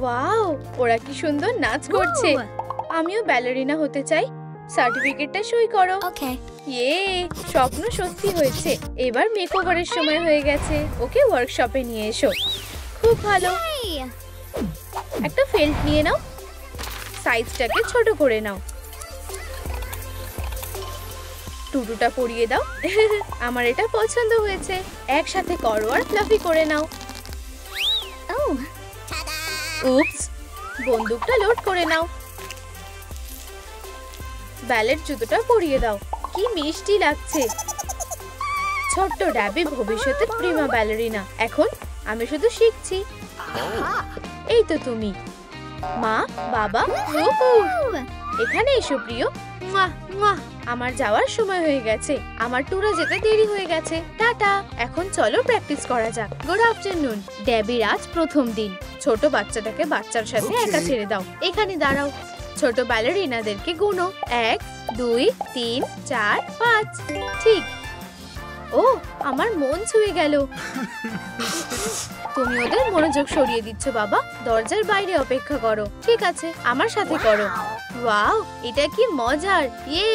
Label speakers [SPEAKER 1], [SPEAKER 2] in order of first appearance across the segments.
[SPEAKER 1] Wow, ওরা কি সুন্দর নাচ করছে। আমিও ব্যালেরিনা হতে চাই। সার্টিফিকেটটা সই করো।
[SPEAKER 2] ওকে।
[SPEAKER 1] ইয়ে, স্বপ্ন সত্যি হয়েছে। এবার মেকওভারের সময় হয়ে গেছে। ওকে ওয়ার্কশপে নিয়ে এসো। খুব ভালো। একটা ফেল্ট নিয়ে নাও, সাইজটাকে ছোট করে নাও। টুটুটা পরিয়ে দাও। আমার এটা পছন্দ হয়েছে। একসাথে করো আর ফ্লাফি করে নাও। উপস, বন্দুকটা লোড করে নাও। ব্যালেট জুতোটা পরিয়ে দাও। কি মিষ্টি লাগছে। ছোট্ট ড্যাবি ভবিষ্যতের প্রিমা ব্যালেরিনা। এখন আমি শুধু শিখছি। এই তো তুমি। মা, বাবা, এখানে এসো প্রিয়। মুয়া, মুয়া। আমার যাওয়ার সময় হয়ে গেছে। আমার ট্যুরে যেতে দেরি হয়ে গেছে। টাটা। এখন চলো প্র্যাকটিস করা যাক। Good afternoon. ড্যাবির আজ প্রথম দিন। ছোট বাচ্চাটাকে বাচ্চার সাথে একা ছেড়ে দাও। এখানে দাঁড়াও। ছোট ব্যালেরিনাদেরকে গুনো। 1 2 3 4 5। ঠিক। ও, আমার মন ছুঁয়ে গেল। তুমি ওদের মনোযোগ সরিয়ে দিচ্ছ বাবা। দরজার বাইরে অপেক্ষা করো। ঠিক আছে, আমার সাথে করো। ওয়াও, এটা কি মজার। ইয়ে,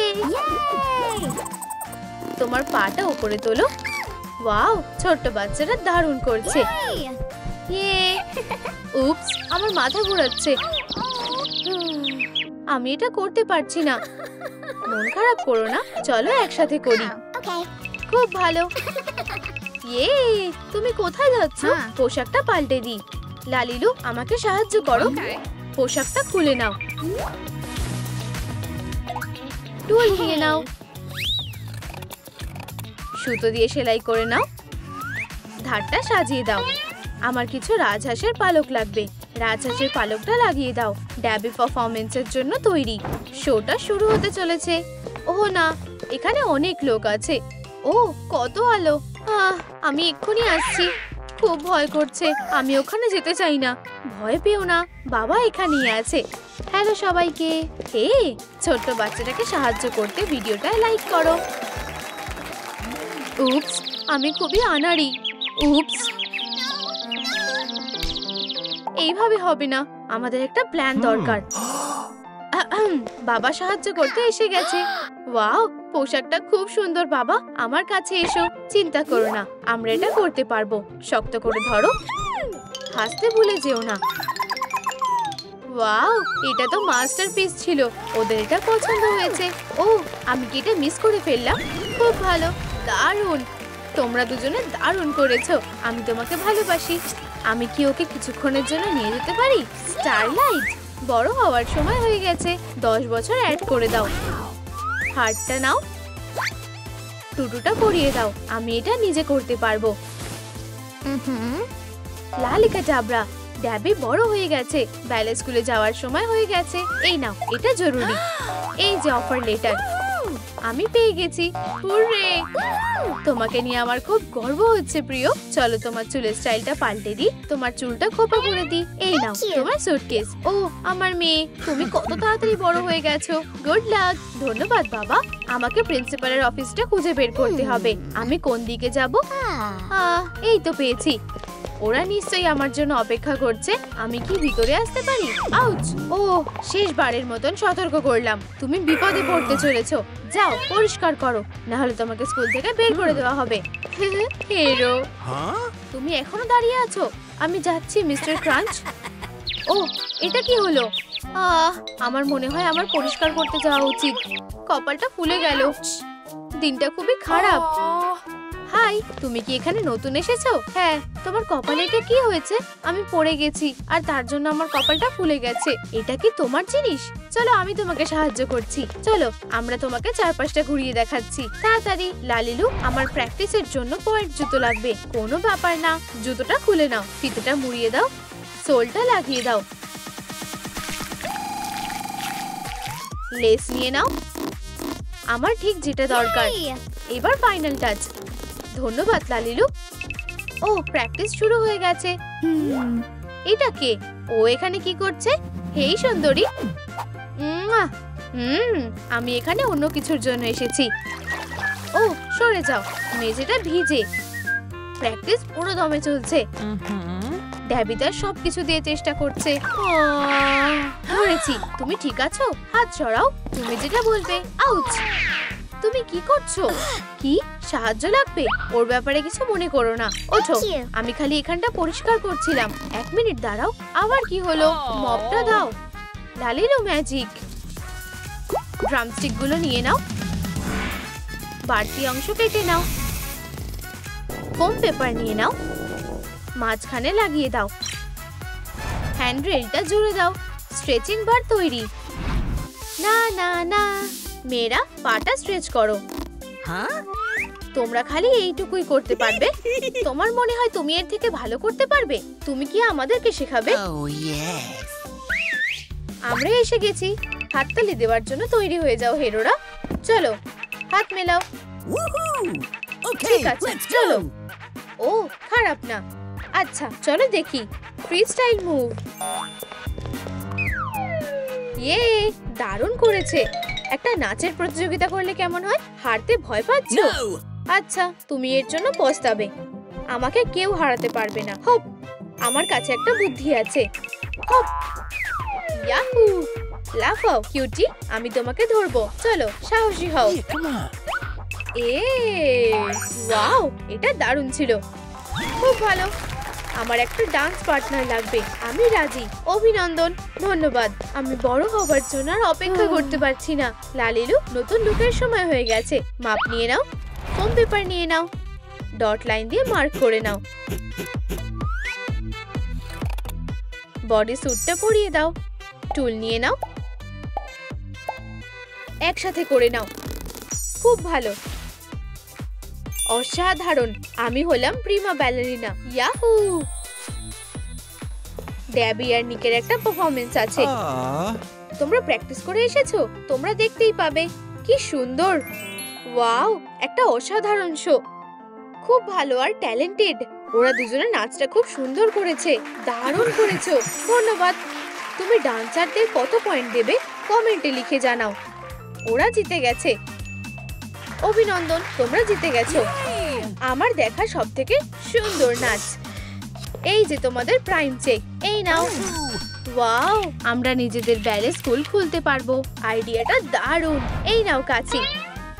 [SPEAKER 1] তোমার পাটা উপরে তোলো। ওয়াও, ছোট্ট বাচ্চারা দারুণ করছে। ইয়ে, উপস, আমার মাথা ঘোরাচ্ছে। আমি এটা করতে পারছি না। মন খারাপ করো না, চলো একসাথে করি। খুব ভালো। ইয়ে, তুমি কোথায় যাচ্ছ? পোশাকটা পাল্টে দি। লালিলু, আমাকে সাহায্য করো। পোশাকটা খুলে নাও। টুল নিয়ে নাও। সুতো দিয়ে সেলাই করে নাও। ধারটা সাজিয়ে দাও। আমার কিছু রাজহাঁসের পালক লাগবে। রাজহাঁসের পালকটা লাগিয়ে দাও। ড্যাবি পারফরমেন্সের জন্য তৈরি। শোটা শুরু হতে চলেছে। ওহ না, এখানে অনেক লোক আছে। ও, কত আলো। আমি এক্ষুনি আসছি। খুব ভয় করছে। আমি ওখানে যেতে চাই না। ভয় পেও না, বাবা এখানেই আছে। হ্যালো সবাইকে। হে, ছোট্ট বাচ্চাটাকে সাহায্য করতে ভিডিওটা লাইক করো। উপস, আমি খুবই আনাড়ি। উপস, এইভাবে হবে না। আমাদের একটা প্ল্যান দরকার। বাবা সাহায্য করতে এসে গেছে। ওয়াও, পোশাকটা খুব সুন্দর বাবা। আমার কাছে এসো। চিন্তা করো না, আমরা এটা করতে পারবো। শক্ত করে ধরো। হাসতে ভুলে যেও না। ওয়াও, এটা তো মাস্টারপিস ছিল। ওদের এটা পছন্দ হয়েছে। ও, আমি কি এটা মিস করে ফেললাম? খুব ভালো, দারুণ। তোমরা দুজনে দারুণ করেছো। আমি তোমাকে ভালোবাসি। আমি কি ওকে কিছুক্ষণের জন্য নিয়ে যেতে পারি? স্টারলাইট, বড় হওয়ার সময় হয়ে গেছে। 10 বছর অ্যাড করে দাও। হারটা নাও। টুটুটা পরিয়ে দাও। আমি এটা নিজে করতে পারবো। লালিকা ডাবরা, ড্যাবি বড় হয়ে গেছে। ব্যালে স্কুলে যাওয়ার সময় হয়ে গেছে। এই নাও, এটা জরুরি। এই যে অফার লেটার। আমি পেয়ে গেছি। হুররে! তোমাকে নিয়ে আমার খুব গর্ব হচ্ছে প্রিয়। চলো তোমার চুলের স্টাইলটা পাল্টে দিই। তোমার চুলটা খোপা করে দিই। এই নাও তোমার সুটকেস। ও আমার মেয়ে, তুমি কত তাড়াতাড়ি বড় হয়ে গেছো। Good luck. ধন্যবাদ বাবা। আমাকে প্রিন্সিপালের অফিসটা খুঁজে বের করতে হবে। আমি কোন দিকে যাব? এই তো পেয়েছি। ওরা নিশ্চয়ই আমার জন্য অপেক্ষা করছে। আমি কি ভিতরে আসতে পারি? আউচ! ও, শেষবারের মতন সতর্ক করলাম। তুমি বিপদে পড়তে চলেছো। যাও পরিষ্কার করো, না হলে তোমাকে স্কুল থেকে বের করে দেওয়া হবে। হিরো, তুমি এখনো দাঁড়িয়ে আছো? আমি যাচ্ছি মিস্টার ক্রাঞ্চ। ও, এটা কি হলো? আমার মনে হয় আমার পরিষ্কার করতে যাওয়া উচিত। কপালটা ফুলে গেল। দিনটা খুবই খারাপ। হাই, তুমি কি এখানে নতুন এসেছো? হ্যাঁ, তোমার কপালে এটা কি হয়েছে? আমি পড়ে গেছি আর তার জন্য আমার কপালটা ফুলে গেছে। এটা কি তোমার জিনিস? চলো আমি তোমাকে সাহায্য করছি। চলো, আমরা তোমাকে চারপাশটা ঘুরিয়ে দেখাচ্ছি। তাড়াতাড়ি। লালিলু, আমার প্র্যাকটিসের জন্য পয়েন্ট জুতো লাগবে। কোনো ব্যাপার না। জুতোটা খুলে নাও। ফিতেটা মুড়িয়ে দাও। সোলটা লাগিয়ে দাও। লেস নিয়ে নাও। আমার ঠিক যেটা দরকার। এবার ফাইনাল টাচ। ধন্যবাদ লালিলু। ও, প্র্যাকটিস শুরু হয়ে গেছে। এটা কে? ও এখানে কি করছে? হেই সুন্দরী। আমি এখানে অন্য কিছুর জন্য এসেছি। ও, সরে যাও। মেঝেটা ভিজে। প্র্যাকটিস পুরো দমে চলছে। ড্যাবি তার সবকিছু দিয়ে চেষ্টা করছে। ধরেছি। তুমি ঠিক আছো? হাত সরাও। তুমি যেটা বলবে। আউচ! তুমি কি করছো? কি সাহায্য লাগবে? ওর ব্যাপারে কিছু মনে করো না। ওঠো। আমি খালি এখানটা পরিষ্কার করছিলাম। 1 মিনিট দাঁড়াও। আবার কি হলো? মপটা দাও। লালিলো ম্যাজিক। ড্রামস্টিক গুলো নিয়ে নাও। বাড়তি অংশ কেটে নাও। ফোম পেপার নিয়ে নাও। মাঝখানে লাগিয়ে দাও। হ্যান্ডরেলটা জুড়ে দাও। স্ট্রেচিং বার তৈরি। না না না, মেয়েরা পাটা স্ট্রেচ করো। তোমরা খালি এইটুকুই করতে পারবে? তোমার মনে হয় তুমি এর থেকে ভালো করতে পারবে? তুমি কি আমাদেরকে শেখাবে? আমরা এসে গেছি। হাততালি দেওয়ার জন্য তৈরি হয়ে যাও হিরোরা। চলো হাত মেলাও। ঠিক আছে চলো। ও খারাপ না। আচ্ছা চলো দেখি ফ্রি স্টাইল মুভ। ইয়ে, দারুণ করেছে। একটা নাচের প্রতিযোগিতা করলে কেমন হয়? হারতে ভয় পাচ্ছ? আচ্ছা তুমি এর জন্য পস্তাবে। আমাকে কেউ হারাতে পারবে না। হপ, আমার কাছে একটা বুদ্ধি আছে। Hop, Yahoo! লাফাও কিউটি, আমি তোমাকে ধরবো। চলো সাহসী হও। ওয়াও, এটা দারুণ ছিল। খুব ভালো। আমার একটা ডান্স পার্টনার লাগবে। আমি রাজি। অভিনন্দন। ধন্যবাদ। আমি বড় হবার জন্য আর অপেক্ষা করতে পারছি না। লালিলু, নতুন লুকের সময় হয়ে গেছে। মাপ নিয়ে নাও। ফোম পেপার নিয়ে নাও। ডট লাইন দিয়ে মার্ক করে নাও। বডি স্যুটটা পরিয়ে দাও। টুল নিয়ে নাও। একসাথে করে নাও। খুব ভালো। অসাধারণ। আমি হলাম প্রিমা ব্যালারিনা। ইয়াহু! ড্যাবি আর নিকের একটা পারফরম্যান্স আছে। তোমরা প্র্যাকটিস করে এসেছো? তোমরা দেখতেই পাবে। কি সুন্দর! ওয়াও, একটা অসাধারণ শো। খুব ভালো আর ট্যালেন্টেড। ওরা দুজনে নাচটা খুব সুন্দর করেছে। দারুণ করেছো। ধন্যবাদ। তুমি ডান্সারদের কত পয়েন্ট দেবে কমেন্টে লিখে জানাও। ওরা জিতে গেছে। অভিনন্দন, তোমরা জিতে গেছো। আমার দেখা সবথেকে সুন্দর নাচ। এই যে তোমাদের প্রাইম চেক। এই নাও। ওয়াও, আমরা নিজেদের ব্যালে স্কুল খুলতে পারবো। আইডিয়াটা দারুণ। এই নাও কাছি।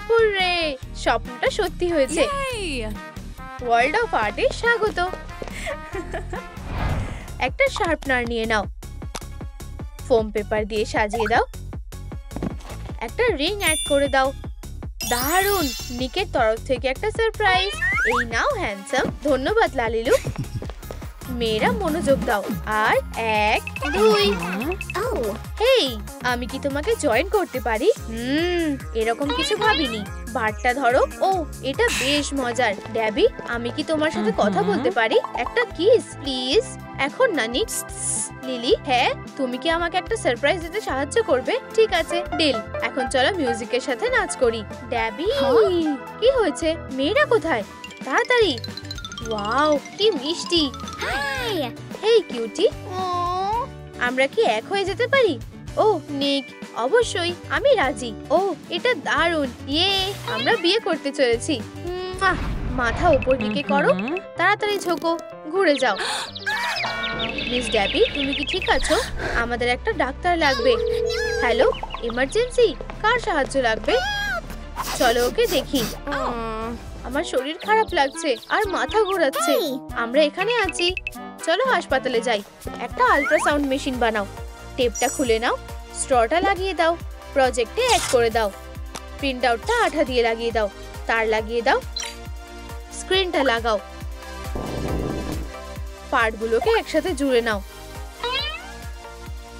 [SPEAKER 1] হুররে, স্বপ্নটা সত্যি হয়েছে। ওয়ার্ল্ড অফ আর্টে স্বাগত। একটা শার্পনার নিয়ে নাও। ফোম পেপার দিয়ে সাজিয়ে দাও। একটা রিং অ্যাড করে দাও। দারুণ! নিকের তরফ থেকে একটা সারপ্রাইজ। এই নাও হ্যান্ডসাম। ধন্যবাদ লালিলু। মেয়েরা মনোযোগ দাও। আর 1 2। হেই, আমি কি তোমাকে জয়েন করতে পারি? এরকম কিছু ভাবিনি। বারটা ধরো। ও, এটা বেশ মজার। ড্যাবি, আমি কি তোমার সাথে কথা বলতে পারি? একটা কিস প্লিজ। এখন না নিক। লিলি, হ্যাঁ, তুমি কি আমাকে একটা সারপ্রাইজ দিতে সাহায্য করবে? ঠিক আছে, ডিল। এখন চলো মিউজিকের সাথে নাচ করি। ড্যাবি, কি হয়েছে? মেয়েরা কোথায়? তাড়াতাড়ি। ওয়াও, কি মিষ্টি। হেই কিউটি, আমরা কি এক হয়ে যেতে পারি? ও নিক, অবশ্যই, আমি রাজি। ও, এটা দারুণ। ইয়ে, আমরা বিয়ে করতে চলেছি। মাথা উপর দিকে করো। তাড়াতাড়ি ঝোঁকো। ঘুরে যাও। মিস ড্যাবি, তুমি কি ঠিক আছো? আমাদের একটা ডাক্তার লাগবে। Hello, emergency? কার সাহায্য লাগবে? চলো ওকে দেখি। আমার শরীর খারাপ লাগছে আর মাথা ঘোরাচ্ছে। আমরা এখানে আছি। চলো হাসপাতালে যাই। একটা আল্ট্রাসাউন্ড মেশিন বানাও। টেপটা খুলে নাও। স্ট্রটা লাগিয়ে দাও। প্রজেক্টে অ্যাড করে দাও। প্রিন্ট আউটটা আঠা দিয়ে লাগিয়ে দাও। তার লাগিয়ে দাও। স্ক্রিনটা লাগাও। পার্টগুলোকে একসাথে জুড়ে নাও।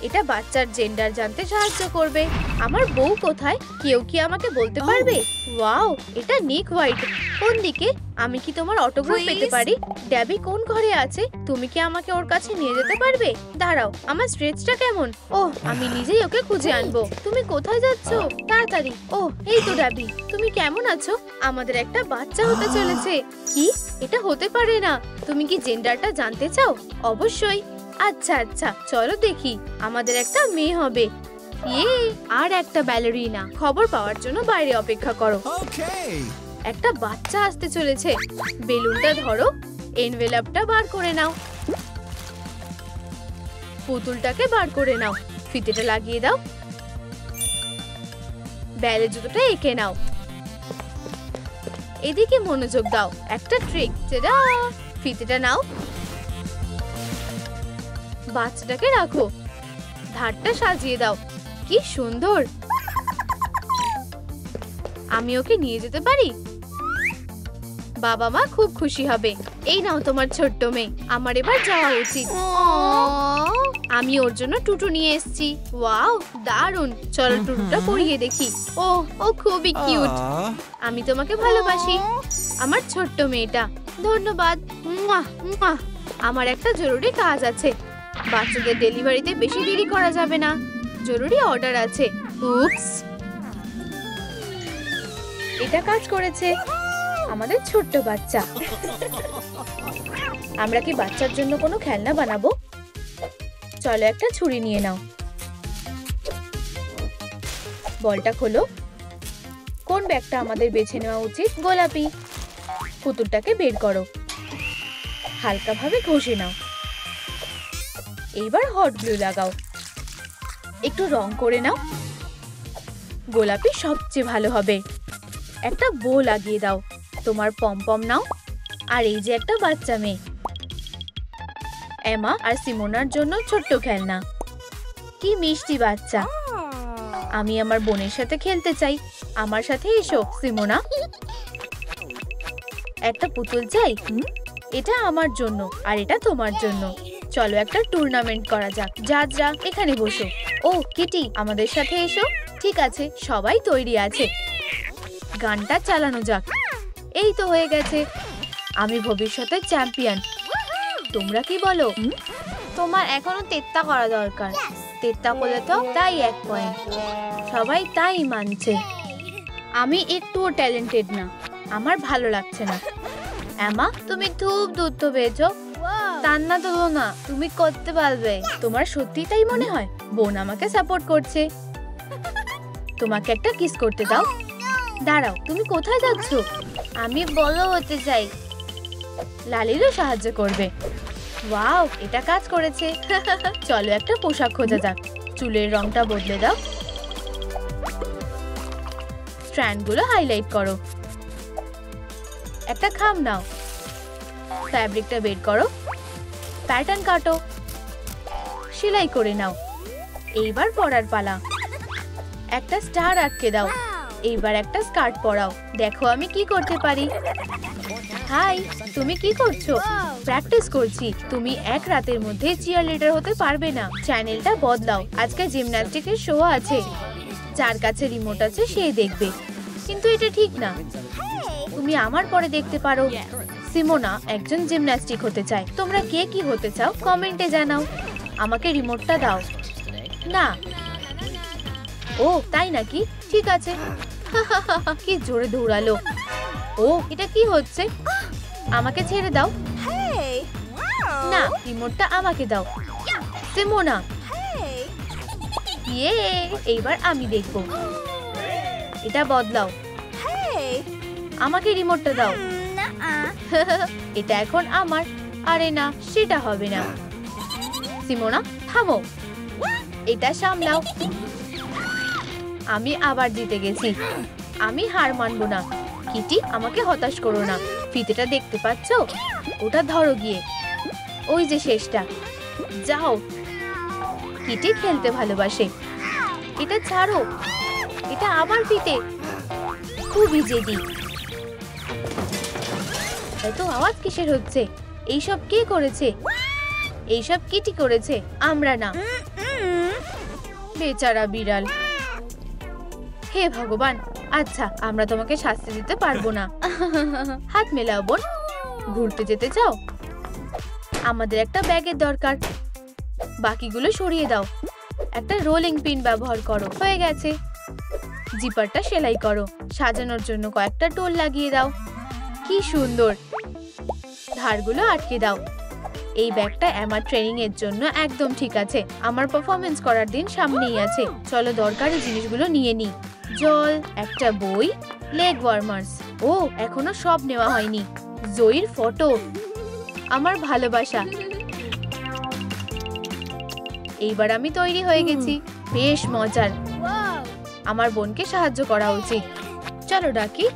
[SPEAKER 1] এটা বাচ্চার জেন্ডার জানতে সাহায্য করবে। আমার বউ কোথায়? কেউ কি আমাকে বলতে পারবে? ওয়াও, এটা নিক হোয়াইট। কোন দিকে? আমি কি তোমার অটোগ্রাফ পেতে পারি? ড্যাবি কোন ঘরে আছে? তুমি কি আমাকে ওর কাছে নিয়ে যেতে পারবে? দাঁড়াও, আমার স্ট্রেচটা কেমন? ওহ, আমি নিজেই ওকে খুঁজে আনবো। তুমি কোথায় যাচ্ছো? তাড়াতাড়ি। ওহ, এই তো ড্যাবি, তুমি কেমন আছো? আমাদের একটা বাচ্চা হতে চলেছে। কি? এটা হতে পারে না। তুমি কি জেন্ডারটা জানতে চাও? অবশ্যই। আচ্ছা আচ্ছা, চলো দেখি। আমাদের একটা মেয়ে হবে। ইয়ে, আর একটা ব্যালারিনা। খবর পাওয়ার জন্য বাইরে অপেক্ষা করো। একটা বাচ্চা আসতে চলেছে। বেলুনটা ধরো। এনভেলপটা বার করে নাও। পুতুলটাকে বার করে নাও, ফিতেটা লাগিয়ে দাও, ব্যালে জুতোটা এঁকে নাও, এদিকে মনোযোগ দাও, একটা ট্রিক, ফিতেটা নাও, বাচ্চাটাকে রাখো, ধারটা সাজিয়ে দাও, কি সুন্দর। আমি ওকে নিয়ে যেতে পারি? বাবা মা খুব খুশি হবে। এই নাও তোমার ছোট্ট মেয়ে, আমার এবার যাওয়া উচিত। আমি ওর জন্য টুটু নিয়ে এসেছি। ওয়াও, দারুন, চলো টুটুটা পরিয়ে দেখি। ও ও খুবই কিউট। আমি তোমাকে ভালোবাসি আমার ছোট্ট মেয়েটা। ধন্যবাদ। আমার একটা জরুরি কাজ আছে, বাচ্চাদের ডেলিভারিতে বেশি দেরি করা যাবে না, জরুরি অর্ডার আছে। উপস, এটা কাজ করেছে। আমাদের ছোট্ট বাচ্চা। আমরা কি বাচ্চার জন্য কোনো খেলনা বানাবো? চলো একটা ছুরি নিয়ে নাও, বলটা খোলো। কোন ব্যাগটা আমাদের বেছে নেওয়া উচিত? গোলাপি। পুতুলটাকে বের করো, হালকা ভাবে ঘষে নাও। এইবার হট গ্লু লাগাও, একটু রং করে নাও। গোলাপি সবচেয়ে ভালো হবে। একটা বো লাগিয়ে দাও, তোমার পমপম নাও। আর এই যে একটা বাচ্চা মেয়ে, এমা আর সিমোনার জন্য ছোট্ট খেলনা। কি মিষ্টি বাচ্চা। আমি আমার বোনের সাথে খেলতে চাই। আমার সাথে এসো সিমোনা। একটা পুতুল চাই। এটা আমার জন্য আর এটা তোমার জন্য। চলো একটা টুর্নামেন্ট করা যাক। যা যা, এখানে বসো। ও কিটি, আমাদের সাথে এসো। ঠিক আছে, সবাই তৈরি আছে, গানটা চালানো যাক। এই তো হয়ে গেছে, আমি ভবিষ্যতের চ্যাম্পিয়ন। তোমরা কি বলো? তোমার এখনো তেত্তা করা দরকার। তেত্তা করলে তো তাই 1 পয়েন্ট। সবাই তাই মানছে। আমি একটুও ট্যালেন্টেড না, আমার ভালো লাগছে না। এমা, তুমি খুব দূর তো পেয়েছো। কান্না তো না, তুমি করতে পারবে। তোমার সত্যি তাই মনে হয়? বোন আমাকে সাপোর্ট করছে। তোমাকে একটা কিস করতে দাও। দাঁড়াও, তুমি কোথায় যাচ্ছ? আমি বড় হতে চাই। লালিরও সাহায্য করবে। ওয়াও, এটা কাজ করেছে। চলো একটা পোশাক খোঁজা যাক। চুলের রংটা বদলে দাও, স্ট্র্যান্ডগুলো হাইলাইট করো। একটা খাম নাও, ফ্যাব্রিকটা বের করো, প্যাটার্ন কাটো, সেলাই করে নাও। এইবার পরার পালা। একটা স্টার আটকে দাও। এইবার একটা স্কার্ট পরাও। দেখো আমি কি করতে পারি। হাই, তুমি কি করছো? প্র্যাকটিস করছি। তুমি এক রাতের মধ্যে চিয়ার লিডার হতে পারবে না। চ্যানেলটা বদলাও, আজকে জিমন্যাস্টিকের শো আছে। যার কাছে রিমোট আছে সে দেখবে। কিন্তু এটা ঠিক না, তুমি আমার পরে দেখতে পারো। সিমোনা একজন জিমন্যাস্টিক হতে চায়। তোমরা কে কি হতে চাও কমেন্টে জানাও। আমাকে রিমোটটা দাও। না। ও তাই নাকি? ঠিক আছে। কি জোরে দৌড়ালো। ও, এটা কি হচ্ছে? আমাকে ছেড়ে দাও। না, রিমোটটা আমাকে দাও। সিমোনা। ইয়ে, এইবার আমি দেখব। এটা বদলাও। আমাকে রিমোটটা দাও। এটা এখন আমার। আরে না, সেটা হবে না। সিমোনা থামো, এটা সামলাও। আমি আবার জিতে গেছি। আমি হার মানবো না। কিটি, আমাকে হতাশ করো না। ফিতেটা দেখতে পাচ্ছ? ওটা ধরো গিয়ে। ওই যে শেষটা। যাও। কিটি খেলতে ভালোবাসে। এটা ছাড়ো, এটা আমার ফিতে। খুবই জেদি। এত আওয়াজ কিসের হচ্ছে? এইসব কে করেছে? এইসব কিটি করেছে, আমরা না। বেচারা বিড়াল। হে ভগবান। আচ্ছা, আমরা তোমাকে শাস্তি দিতে পারবো না। হাত মেলাও বোন। ঘুরতে যেতে চাও? আমাদের একটা ব্যাগের দরকার। বাকিগুলো সরিয়ে দাও। একটা রোলিং পিন ব্যবহার করো। হয়ে গেছে। জিপারটা সেলাই করো। সাজানোর জন্য কয়েকটা টোল লাগিয়ে দাও। কি সুন্দর। ধারগুলো আটকে দাও। এই ব্যাগটা আমার ট্রেনিং এর জন্য একদম ঠিক আছে। আমার পারফরমেন্স করার দিন সামনেই আছে। চলো দরকারি জিনিসগুলো নিয়ে নিই। জল, একটা বই, লেগ ওয়ার্মার্স। ও, এখনো সব নেওয়া হয়নি। জয়ীর ফটো, আমার ভালোবাসা। এইবার আমি তৈরি হয়ে গেছি। বেশ মজার। আমার বোনকে সাহায্য করা উচিত। চলো ডাকি।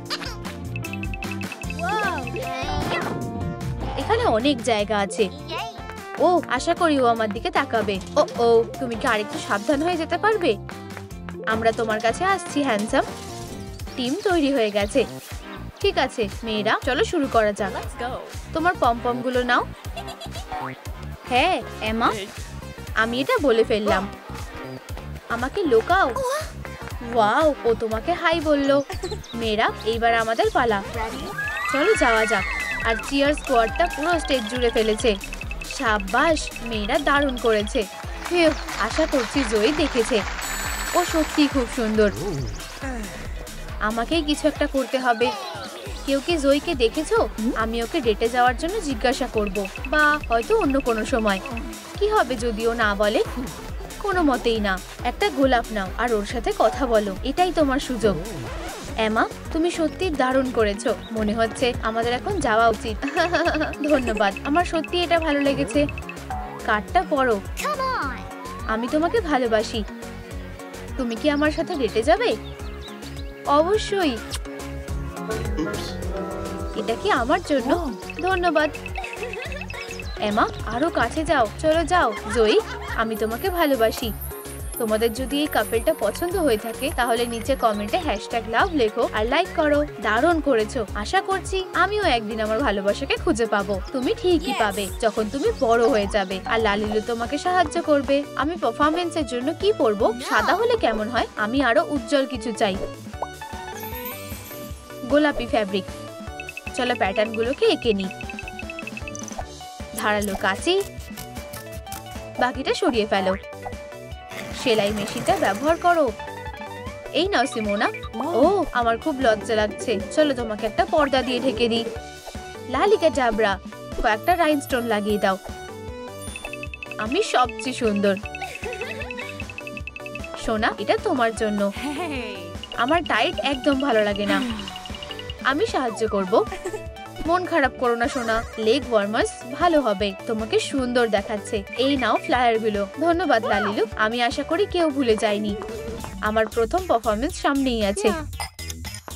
[SPEAKER 1] এখানে অনেক জায়গা আছে। ও, আশা করি ও আমার দিকে তাকাবে। ও ও, তুমি কি আরেকটু সাবধান হয়ে যেতে পারবে? আমরা তোমার কাছে আসছি হ্যান্ডসাম। টিম তৈরি হয়ে গেছে। ঠিক আছে মেয়েরা, চলো শুরু করা যাক। তোমার পমপম গুলো নাও। হ্যাঁ এমা, আমি এটা বলে ফেললাম। আমাকে লোকাও। ওয়াও, ও তোমাকে হাই বললো। মেয়েরা, এইবার আমাদের পালা। চলো যাওয়া যাক। আর চিয়ার স্কোয়াডটা পুরো স্টেজ জুড়ে ফেলেছে। সাব্বাস, মেয়েরা দারুণ করেছে। আশা করছি জয়ী দেখেছে। ও সত্যি খুব সুন্দর। আমাকেই কিছু একটা করতে হবে। কেউ কি জয়ীকে দেখেছো? আমি ওকে ডেটে যাওয়ার জন্য জিজ্ঞাসা করব, বা হয়তো অন্য কোনো সময়। কি হবে যদি ও না বলে? কোনো মতেই না। একটা গোলাপ নাও আর ওর সাথে কথা বলো। এটাই তোমার সুযোগ। এমা, তুমি সত্যি দারুণ করেছো। মনে হচ্ছে আমাদের এখন যাওয়া উচিত। ধন্যবাদ, আমার সত্যি এটা ভালো লেগেছে। কার্ডটা পড়ো। আমি তোমাকে ভালোবাসি। তুমি কি আমার সাথে ডেটে যাবে? অবশ্যই। এটা কি আমার জন্য? ধন্যবাদ। এমা, আরো কাছে যাও। চলো যাও। জয়ী, আমি তোমাকে ভালোবাসি। তোমাদের যদি এই কাপলটা পছন্দ হয়ে থাকে তাহলে নিচে কমেন্টে #লাভ লেখো আর লাইক করো। দারুণ করেছো। আশা করছি আমিও একদিন আমার ভালোবাসাকে খুঁজে পাবো। তুমি ঠিকই পাবে যখন তুমি বড় হয়ে যাবে। আর লালিলু তোমাকে সাহায্য করবে। আমি পারফরম্যান্সের জন্য কি পরবো? সাদা হলে কেমন হয়? আমি আরো উজ্জ্বল কিছু চাই। গোলাপি ফ্যাব্রিক। চলো প্যাটার্ন গুলোকে এঁকে নি। ধারালো কাঁচি। বাকিটা সরিয়ে ফেলো। সেলাই মেশিনটা ব্যবহার করো। এই নাও সিমোনা। ও, আমার খুব লজ্জা লাগছে। চলো তোমাকে একটা পর্দা দিয়ে ঢেকে দিই। লালিকা জাবরা, কয়েকটা রাইনস্টোন লাগিয়ে দাও। আমি সবচেয়ে সুন্দর। সোনা, এটা তোমার জন্য। আমার টাইট একদম ভালো লাগে না। আমি সাহায্য করব। মন খারাপ করো না সোনা। লেগ ওয়ার্মার্স ভালো হবে। তোমাকে সুন্দর দেখাচ্ছে। এই নাও ফ্লায়ার গুলো। ধন্যবাদ লালিলু। আমি আশা করি কেউ ভুলে যায়নি। আমার প্রথম পারফরম্যান্স সামনেই আছে।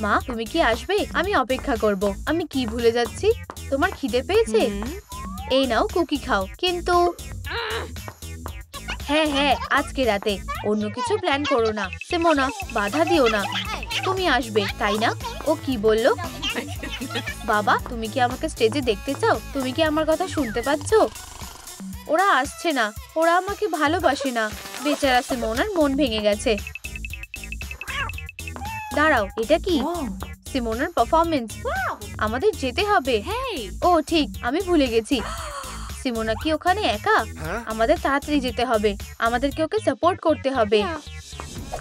[SPEAKER 1] মা, তুমি কি আসবে? আমি অপেক্ষা করব। আমি কি ভুলে যাচ্ছি? তোমার খিদে পেয়েছে? এই নাও কুকি খাও। কিন্তু হ্যাঁ হ্যাঁ, আজকে রাতে। অন্য কিছু প্ল্যান করো না। সিমোনা, বাধা দিও না। তুমি আসবে তাই না? ও কি বললো? বাবা, তুমি কি আমাকে স্টেজে দেখতে চাও? তুমি কি আমার কথা শুনতে পাচ্ছ? ওরা আসছে না। ওরা আমাকে ভালোবাসে না। বেচারা সিমোনার মন ভেঙে গেছে। দাঁড়াও, এটা কি? সিমোনার পারফরম্যান্স। আমাদের যেতে হবে। ও ঠিক, আমি ভুলে গেছি। সিমোনা কি ওখানে একা? আমাদের তাড়াতাড়ি যেতে হবে। আমাদেরকে ওকে সাপোর্ট করতে হবে।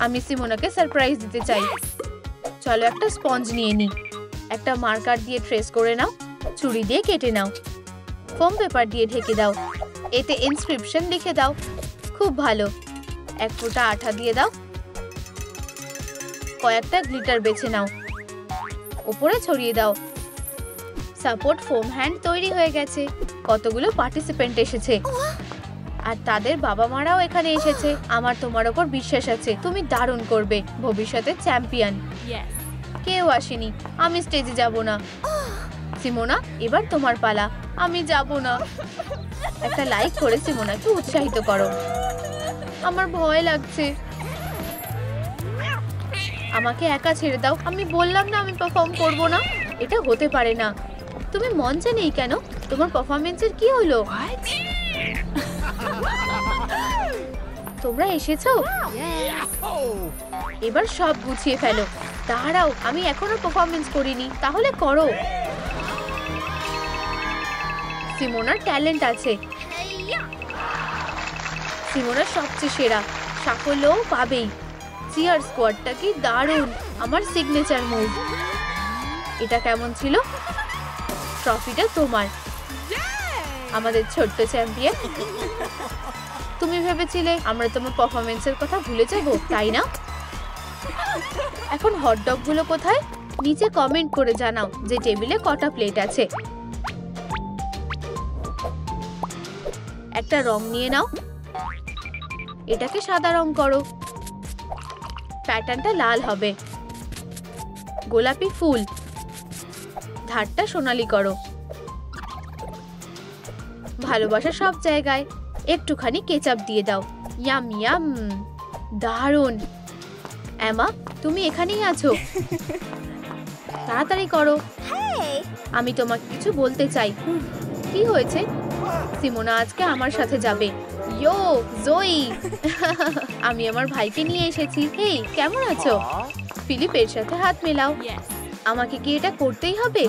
[SPEAKER 1] আমি সিমোনাকে সারপ্রাইজ দিতে চাই। চলো একটা স্পঞ্জ নিয়ে নি। একটা মার্কার দিয়ে ট্রেস করে নাও। ছুরি দিয়ে কেটে নাও। ফোম পেপার দিয়ে ঢেকে দাও। এতে ইনস্ক্রিপশন লিখে দাও। খুব ভালো। এক ফোঁটা আঠা দিয়ে দাও। কয়েকটা গ্লিটার বেছে নাও। উপরে ছড়িয়ে দাও। সাপোর্ট ফোম হ্যান্ড তৈরি হয়ে গেছে। কতগুলো পার্টিসিপেন্ট এসেছে। আর তাদের বাবা মারাও এখানে এসেছে। আমার তোমার উপর বিশ্বাস আছে। তুমি দারুণ করবে। ভবিষ্যতের চ্যাম্পিয়ন। কেউ আসেনি। আমি স্টেজে যাব না। সিমোনা, এবার তোমার পালা। আমি যাব না। একটা লাইক করে সিমোনাকে উৎসাহিত করো। আমার ভয় লাগছে। আমাকে একা ছেড়ে দাও। আমি বললাম না আমি পারফর্ম করব না। এটা হতে পারে না। তুমি মঞ্চে নেই কেন? তোমার পারফরম্যান্সের কি হলো? তোমরা এসেছো? এবার সব গুছিয়ে ফেলো। দাঁড়াও, আমি এখনো পারফরম্যান্স করিনি। তাহলে করো। সিমোনার ট্যালেন্ট আছে। সিমোনার সবচেয়ে সেরা। সাফল্যও পাবেই। চিয়ার স্কোয়াডটা কি দারুণ। আমার সিগনেচার মুভ। এটা কেমন ছিল? ট্রফিটা তোমার। আমাদের ছোট্ট চ্যাম্পিয়ন। তুমি ভেবেছিলে আমরা তোমার পারফরম্যান্সের কথা ভুলে যাব, তাই না? এখন হটডগ গুলো কোথায়? নিচে কমেন্ট করে জানাও যে টেবিলে কটা প্লেট আছে। একটা রং নিয়ে নাও। এটাকে সাদা রং করো। প্যাটার্নটা লাল হবে। গোলাপি ফুল, ধারটা সোনালী করো। ভালোবাসা সব জায়গায়। একটুখানি কেচাপ দিয়ে দাও। ইয়াম ইয়াম, দারুণ। এমা, তুমি এখানেই আছো, তাড়াতাড়ি করো। আমি তোমাকে কিছু বলতে চাই। কি হয়েছে? সিমোনা আজকে আমার সাথে যাবে। ইয়ো জয়ী, আমি আমার ভাইকে নিয়ে এসেছি। হেই, কেমন আছো? ফিলিপের সাথে হাত মেলাও। আমাকে কি এটা করতেই হবে?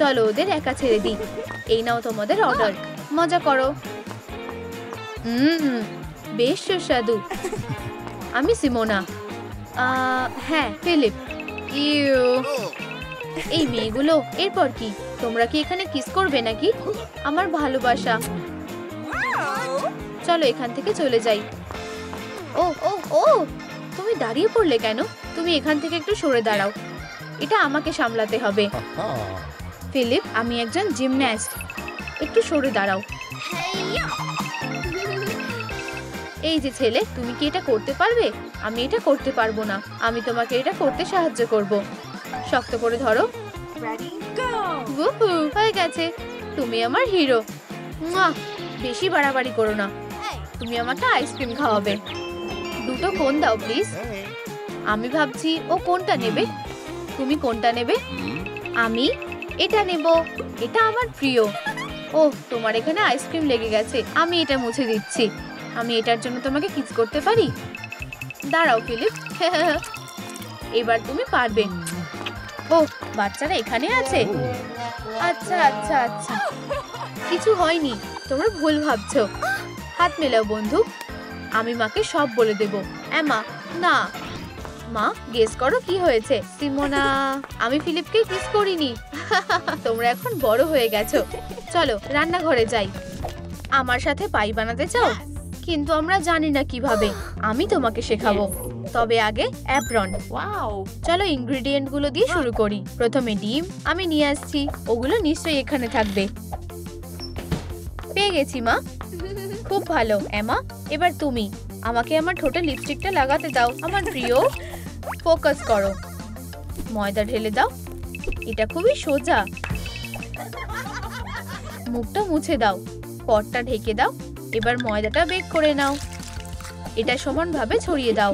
[SPEAKER 1] চলো ওদের একা ছেড়ে দিই। এই নাও তোমাদের অর্ডার, মজা করো। বেশ সুস্বাদু। আমি সিমোনা। হ্যাঁ ফিলিপ। ইউ, এই মেয়েগুলো। এরপর কি? তোমরা কি এখানে কিস করবে নাকি? আমার ভালোবাসা। চলো এখান থেকে চলে যাই। ও ও ও, তুমি দাঁড়িয়ে পড়লে কেন? তুমি এখান থেকে একটু সরে দাঁড়াও, এটা আমাকে সামলাতে হবে। ফিলিপ, আমি একজন জিমন্যাস্ট, একটু সরে দাঁড়াও। এই যে ছেলে, তুমি কি এটা করতে পারবে? আমি এটা করতে পারবো না। আমি তোমাকে এটা করতে সাহায্য করব। শক্ত করে ধরো। উহু, হয়ে গেছে। তুমি আমার হিরো। বেশি বাড়াবাড়ি করো না। তুমি আমাকে আইসক্রিম খাওয়াবে। দুটো কোন দাও প্লিজ। আমি ভাবছি ও কোনটা নেবে। তুমি কোনটা নেবে? আমি এটা নেব। এটা আমার প্রিয়। ও, তোমার এখানে আইসক্রিম লেগে গেছে। আমি এটা মুছে দিচ্ছি। আমি এটার জন্য তোমাকে কিস করতে পারি? দাঁড়াও ফিলিপ। এবার তুমি পারবে। ও, বাচ্চারা এখানে আছে। আচ্ছা আচ্ছা আচ্ছা, কিছু হয়নি, তোমরা ভুল ভাবছো। হাত মেলাও বন্ধু। আমি মাকে সব বলে দেব। এমা, না। মা, গেস করো কি হয়েছে? সিমোনা, আমি ফিলিপকে কিস করিনি। তোমরা এখন বড় হয়ে গেছো। চলো রান্নাঘরে যাই। আমার সাথে পাই বানাতে চাও? কিন্তু আমরা জানি না কিভাবে। আমি তোমাকে শেখাবো। তবে আগে অ্যাপ্রন। চলো ইনগ্রেডিয়েন্ট গুলো দিয়ে শুরু করি। প্রথমে ডিম আমি নিয়ে আসছি। ওগুলো নিশ্চয়ই এখানে থাকবে। পেয়ে গেছি মা। খুব ভালো। এমা, এবার তুমি আমাকে আমার ঠোঁটে লিপস্টিকটা লাগাতে দাও। আমার প্রিয়। ফোকাস করো। ময়দা ঢেলে দাও। এটা খুবই সোজা। মুখটা মুছে দাও। পটটা ঢেকে দাও। এবার ময়দাটা বেক করে নাও। এটা সমানভাবে ছড়িয়ে দাও।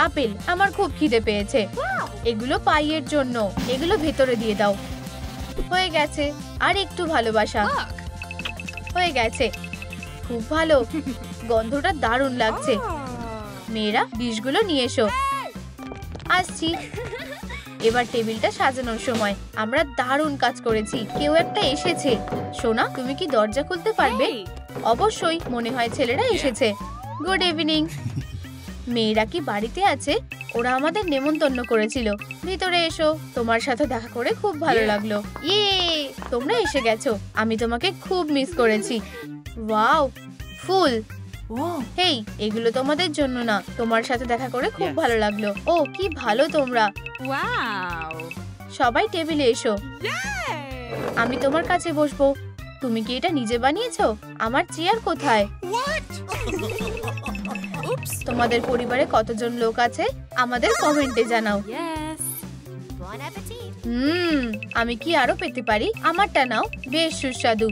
[SPEAKER 1] আপেল, আমার খুব খিদে পেয়েছে। এগুলো পাইয়ের জন্য। এগুলো ভেতরে দিয়ে দাও। হয়ে গেছে। আর একটু ভালোবাসা। হয়ে গেছে। খুব ভালো, গন্ধটা দারুণ লাগছে। মেয়েরা, ডিশগুলো নিয়ে এসো। আসছি। এবার টেবিলটা সাজানোর সময়। আমরা দারুণ কাজ করেছি। কেউ একটা এসেছে। সোনা, তুমি কি দরজা খুলতে পারবে? অবশ্যই, মনে হয় ছেলেরা এসেছে। Good evening. মেয়েরা কি বাড়িতে আছে? ওরা আমাদের নেমন্তন্ন করেছিল। ভিতরে এসো। তোমার সাথে দেখা করে খুব ভালো লাগলো। ইয়ে, তোমরা এসে গেছো। আমি তোমাকে খুব মিস করেছি। ওয়াও, ফুল। হেই, এগুলো তোমাদের জন্য না। তোমার সাথে দেখা করে খুব ভালো লাগলো। ও, কি ভালো তোমরা। সবাই টেবিলে এসো। আমি তোমার কাছে বসবো। তুমি কি এটা নিজে বানিয়েছো? আমার চেয়ার কোথায়? তোমাদের পরিবারে কতজন লোক আছে আমাদের কমেন্টে জানাও। আমি কি আরো পেতে পারি? আমারটা নাও, বেশ সুস্বাদু।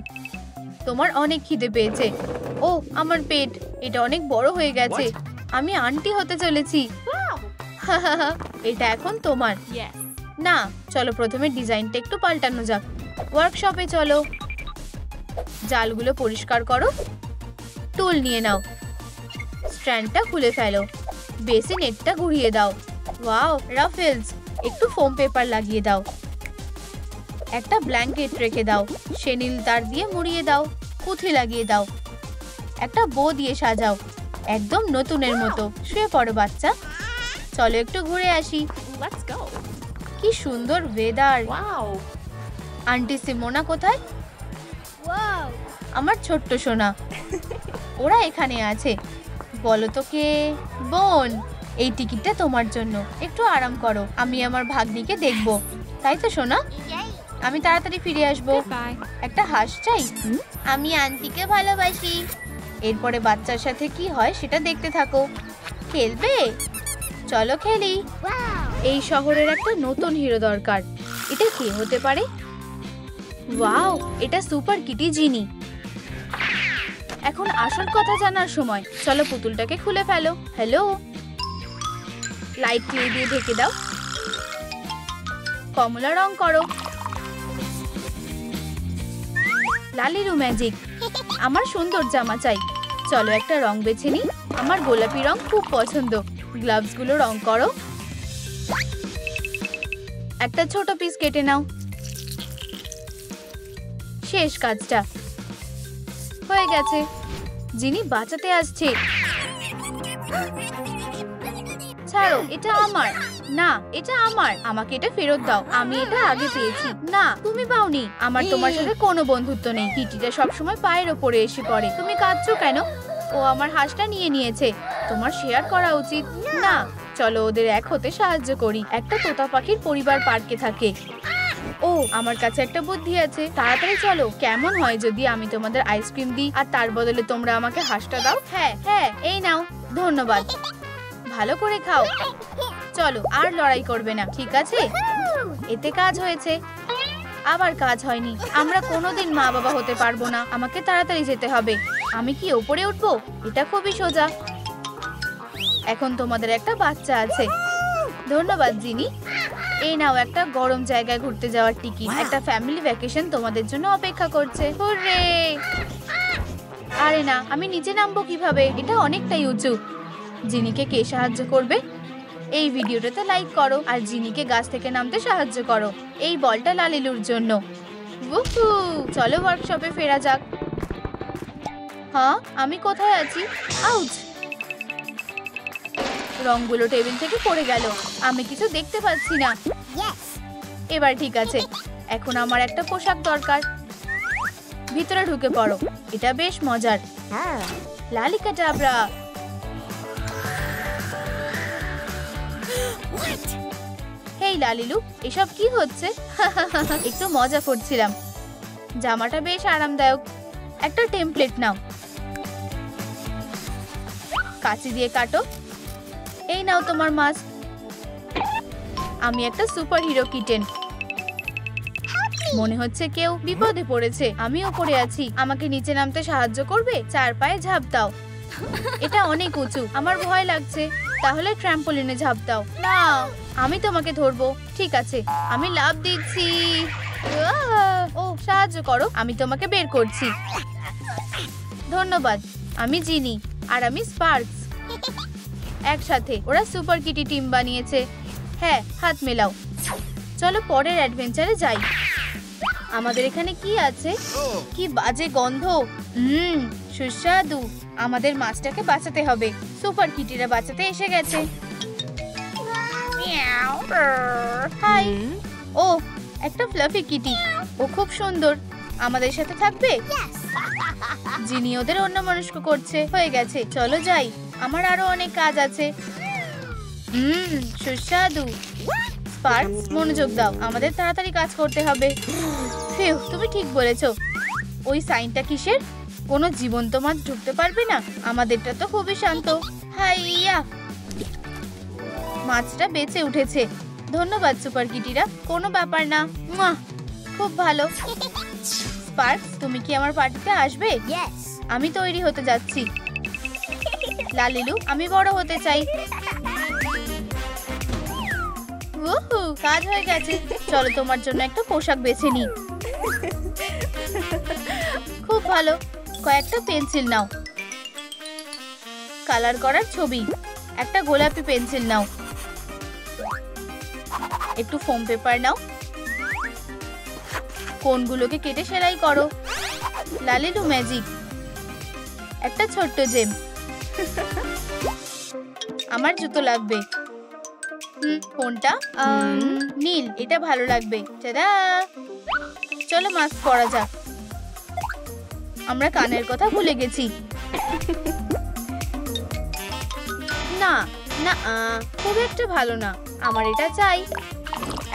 [SPEAKER 1] তোমার অনেক খিদে পেয়েছে। ও, আমার পেট, এটা অনেক বড় হয়ে গেছে। আমি আন্টি হতে চলেছি। এটা এখন তোমার। না, চলো প্রথমে ডিজাইনটা একটু পাল্টানো যাক। ওয়ার্কশপে চলো। জালগুলো পরিষ্কার করো। টুল নিয়ে নাও। স্ট্র্যান্ডটা খুলে ফেলো। বেসি নেটটা ঘুরিয়ে দাও। ওয়াও, রাফেলস। একটু ফোম পেপার লাগিয়ে দাও। একটা ব্ল্যাঙ্কেট রেখে দাও। সেনিল তার দিয়ে মুড়িয়ে দাও। পুঁথি লাগিয়ে দাও। একটা বো দিয়ে সাজাও। একদম নতুনের মতো। শুয়ে পড়ো বাচ্চা। চলো একটু ঘুরে আসি। কি সুন্দর ওয়েদার। আন্টি সিমোনা কোথায়? আমার ছোট্ট সোনা। ওরা এখানে আছে। বলো তো কে? বোন, এই টিকিটটা তোমার জন্য। একটু আরাম করো। আমি আমার ভাগ্নিকে দেখবো। তাই তো সোনা? আমি তাড়াতাড়ি ফিরে আসবো। একটা হাঁস চাই। আমি আন্টিকে ভালোবাসি। এরপরে বাচ্চার সাথে কি হয় সেটা দেখতে থাকো। খেলবে? চলো খেলি। এই শহরের একটা নতুন হিরো দরকার। এটা কে হতে পারে? ওয়াও, এটা সুপার কিটি জিনি। এখন আসল কথা জানার সময়। চলো পুতুলটাকে খুলে ফেলো। হ্যালো, লাইট ক্লে দিয়ে ঢেকে দাও। কমলা রং করো। লালিলু ম্যাজিক। আমার সুন্দর জামা চাই। চলো একটা রং বেছে নিই। আমার গোলাপি রং খুব পছন্দ। গ্লাভস গুলো রং করো। একটা ছোট পিস কেটে নাও। শেষ কাজটা হয়ে গেছে। যিনি বাঁচাতে আসছে। ছাড়ো, এটা আমার। না, এটা আমার। আমাকে এটা ফেরত দাও। আমি এটা আগে পেয়েছি। না, তুমি পাওনি। আমার তোমার সাথে কোনো বন্ধুত্ব নেই। কিটিটা সবসময় পায়ের ওপরে এসে পড়ে। তুমি কাঁদছো কেন? ও আমার হাঁসটা নিয়ে নিয়েছে। তোমার শেয়ার করা উচিত। না, চলো ওদের এক হতে সাহায্য করি। একটা তোতা পাখির পরিবার পার্কে থাকে। ও, আমার কাছে একটা বুদ্ধি আছে। তাড়াতাড়ি চলো। কেমন হয় যদি আমি তোমাদের আইসক্রিম দিই আর তার বদলে তোমরা আমাকে হাঁসটা দাও? হ্যাঁ হ্যাঁ, এই নাও। ধন্যবাদ। ভালো করে খাও। চলো, আর লড়াই করবে না, ঠিক আছে? এতে কাজ হয়েছে। আবার কাজ হয়নি। আমরা কোনোদিন মা বাবা হতে পারবো না। আমাকে তাড়াতাড়ি যেতে হবে। আমি কি ওপরে উঠবো? এটা খুবই সোজা। এখন তোমাদের একটা বাচ্চা আছে। ধন্যবাদ জিনি। এই নাও একটা গরম জায়গায় ঘুরতে যাওয়ার টিকিট। একটা ফ্যামিলি ভ্যাকেশন তোমাদের জন্য অপেক্ষা করছে। হুররে! আরে না, আমি নিচে নামবো কিভাবে? এটা অনেকটাই উঁচু। জিনিকে কে সাহায্য করবে? এই ভিডিওটাতে লাইক করো আর জিনিকে গাছ থেকে নামতে সাহায্য করো। এই বলটা লালিলুর জন্য। উহু! চলো ওয়ার্কশপে ফেরা যাক। হ্যাঁ, আমি কোথায় আছি? আউচ! রংগুলো টেবিল থেকে পড়ে গেল। আমি কিছু দেখতে পাচ্ছি না। এবার ঠিক আছে। এখন আমার একটা পোশাক দরকার। ভিতরে ঢুকে পড়ো। এটা বেশ মজার। লালিকা টাবরা। হেই লালিলু, এসব কি হচ্ছে? একটু মজা করছিলাম। জামাটা বেশ আরামদায়ক। একটা টেমপ্লেট নাও। কাঁচি দিয়ে কাটো। এই নাও তোমার মাস্ক। আমি একটা সুপার হিরো কিটেন। মনে হচ্ছে কেউ বিপদে পড়েছে। আমি উপরে আছি। আমাকে নিচে নামতে সাহায্য করবে? 4 পায়ে ঝাঁপ দাও। এটা অনেক উঁচু। আমার ভয় লাগছে। তাহলে ট্র্যাম্পোলিনে ঝাঁপ দাও। না, আমি তোমাকে ধরবো। ঠিক আছে, আমি লাফ দিচ্ছি। ও, সাহায্য করো। আমি তোমাকে বের করছি। ধন্যবাদ। আমি জিনি আর আমি স্পার্কস। একসাথে ওরা সুপার কিটি টিম বানিয়েছে। হ্যাঁ, হাত মেলাও। চলো পরের অ্যাডভেঞ্চারে যাই। আমাদের এখানে কি আছে? কি বাজে গন্ধ। সুস্বাদু। আমাদের মাছটাকে বাঁচাতে হবে। সুপার কিটিরা বাঁচাতে এসে গেছে। হাই। ও, একটা ফ্লাফি কিটি। ও খুব সুন্দর। আমাদের সাথে থাকবে? যিনি ওদের অন্যমনস্ক করছে। হয়ে গেছে, চলো যাই। আমার আরো অনেক কাজ আছে। সুস্বাদু। স্পার্কস, মনোযোগ দাও। আমাদের তাড়াতাড়ি কাজ করতে হবে। ফিউ, তুমি ঠিক বলেছো। ওই সাইনটা কিসের? কোনো জীবন্ত মাছ ঢুকতে পারবে না। আমাদেরটা তো খুবই শান্ত। হাইয়া! মাছটা বেঁচে উঠেছে। ধন্যবাদ সুপার কিটিরা। কোনো ব্যাপার না। খুব ভালো। স্পার্কস, তুমি কি আমার পার্টিতে আসবে? আমি তৈরি হতে যাচ্ছি। লালিলু, আমি বড় হতে চাই। কাজ হয়ে গেছে। চলো তোমার জন্য একটা পোশাক বেছে নিই। খুব ভালো। কয়েকটা পেন্সিল নাও। কালার করার ছবি। একটা গোলাপি পেন্সিল নাও। একটু ফোম পেপার নাও। কোনগুলোকে কেটে সেলাই করো। লালিলু ম্যাজিক। একটা ছোট্ট জেম। আমার জুতো লাগবে। কোনটা? নীল। এটা ভালো লাগবে। টাডা! চলো মাস্ক পরা যাক। আমরা কানের কথা ভুলে গেছি। না না, খুব একটা ভালো না। আমার এটা চাই।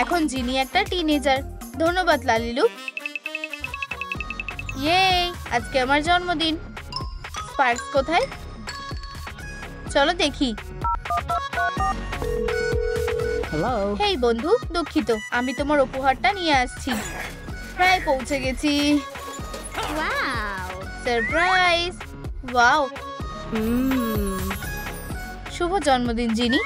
[SPEAKER 1] এখন জিনি একটা টিনেজার। ধন্যবাদ লালিলু। ইয়ে, আজকে আমার জন্মদিন। স্পার্কস কোথায়? চলো দেখি। হেই বন্ধু, দুঃখিত, আমি তোমার উপহারটা নিয়ে আসছি। প্রায় পৌঁছে গেছি। সারপ্রাইজ! ওয়াও, শুভ জন্মদিন জিনি।